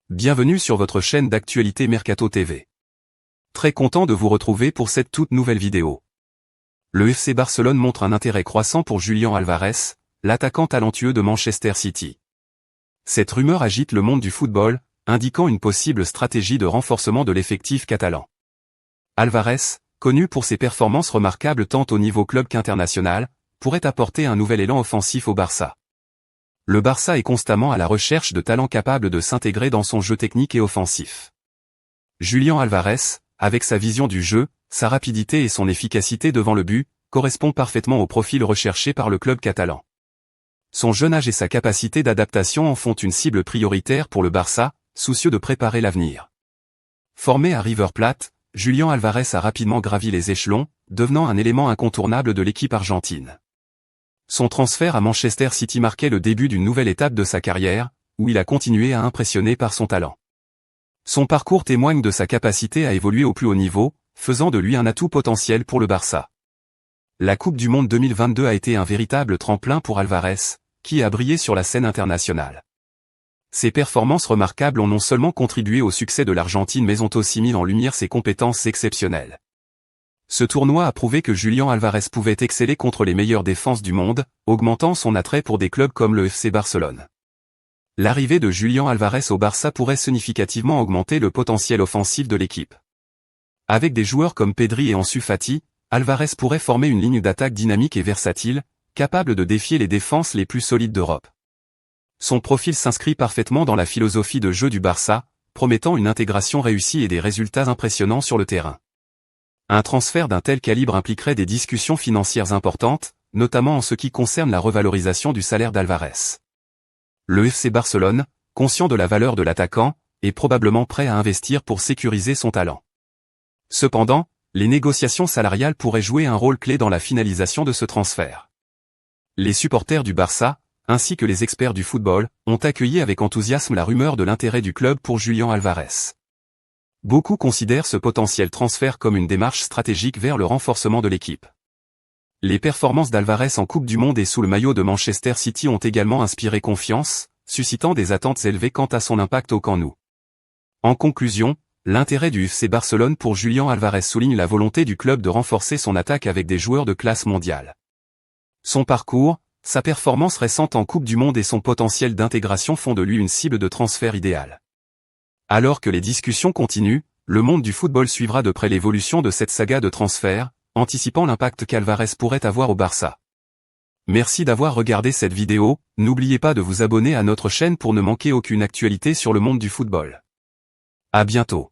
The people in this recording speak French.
Bienvenue sur votre chaîne d'actualité Mercato TV. Très content de vous retrouver pour cette toute nouvelle vidéo. Le FC Barcelone montre un intérêt croissant pour Julián Álvarez, l'attaquant talentueux de Manchester City. Cette rumeur agite le monde du football, indiquant une possible stratégie de renforcement de l'effectif catalan. Álvarez, connu pour ses performances remarquables tant au niveau club qu'international, pourrait apporter un nouvel élan offensif au Barça. Le Barça est constamment à la recherche de talents capables de s'intégrer dans son jeu technique et offensif. Julián Álvarez, avec sa vision du jeu, sa rapidité et son efficacité devant le but, correspond parfaitement au profil recherché par le club catalan. Son jeune âge et sa capacité d'adaptation en font une cible prioritaire pour le Barça, soucieux de préparer l'avenir. Formé à River Plate, Julián Álvarez a rapidement gravi les échelons, devenant un élément incontournable de l'équipe argentine. Son transfert à Manchester City marquait le début d'une nouvelle étape de sa carrière, où il a continué à impressionner par son talent. Son parcours témoigne de sa capacité à évoluer au plus haut niveau, faisant de lui un atout potentiel pour le Barça. La Coupe du Monde 2022 a été un véritable tremplin pour Álvarez, qui a brillé sur la scène internationale. Ses performances remarquables ont non seulement contribué au succès de l'Argentine mais ont aussi mis en lumière ses compétences exceptionnelles. Ce tournoi a prouvé que Julián Álvarez pouvait exceller contre les meilleures défenses du monde, augmentant son attrait pour des clubs comme le FC Barcelone. L'arrivée de Julián Álvarez au Barça pourrait significativement augmenter le potentiel offensif de l'équipe. Avec des joueurs comme Pedri et Ansu Fati, Álvarez pourrait former une ligne d'attaque dynamique et versatile, capable de défier les défenses les plus solides d'Europe. Son profil s'inscrit parfaitement dans la philosophie de jeu du Barça, promettant une intégration réussie et des résultats impressionnants sur le terrain. Un transfert d'un tel calibre impliquerait des discussions financières importantes, notamment en ce qui concerne la revalorisation du salaire d'Álvarez. Le FC Barcelone, conscient de la valeur de l'attaquant, est probablement prêt à investir pour sécuriser son talent. Cependant, les négociations salariales pourraient jouer un rôle clé dans la finalisation de ce transfert. Les supporters du Barça, ainsi que les experts du football, ont accueilli avec enthousiasme la rumeur de l'intérêt du club pour Julián Álvarez. Beaucoup considèrent ce potentiel transfert comme une démarche stratégique vers le renforcement de l'équipe. Les performances d'Álvarez en Coupe du Monde et sous le maillot de Manchester City ont également inspiré confiance, suscitant des attentes élevées quant à son impact au Camp Nou. En conclusion, l'intérêt du FC Barcelone pour Julián Álvarez souligne la volonté du club de renforcer son attaque avec des joueurs de classe mondiale. Son parcours, sa performance récente en Coupe du Monde et son potentiel d'intégration font de lui une cible de transfert idéale. Alors que les discussions continuent, le monde du football suivra de près l'évolution de cette saga de transfert, anticipant l'impact qu'Álvarez pourrait avoir au Barça. Merci d'avoir regardé cette vidéo, n'oubliez pas de vous abonner à notre chaîne pour ne manquer aucune actualité sur le monde du football. À bientôt.